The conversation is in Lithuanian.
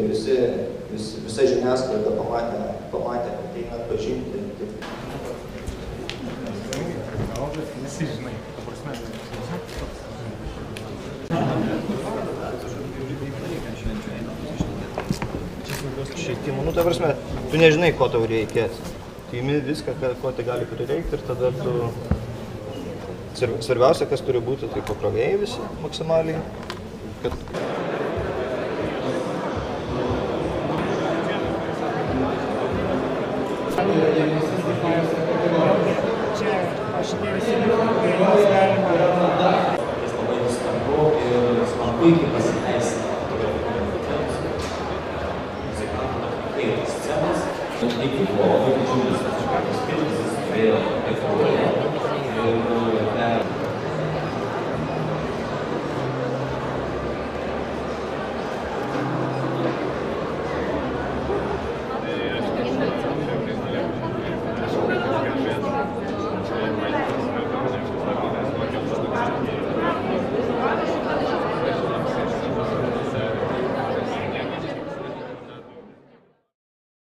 visa žiniasklaida pamatė, ateina atpažinti. Visi žinai, ta prasme. Švietimo, ta prasme, tu nežinai, ko tau reikės. Tu imi viską, ko tai gali prireikti ir tada tu... Svarbiausia, kas turi būti, tai pakrovėjai visi maksimaliai. Kad... Čia šitie visi galima. Jis labai svarbu ir jis man puikiai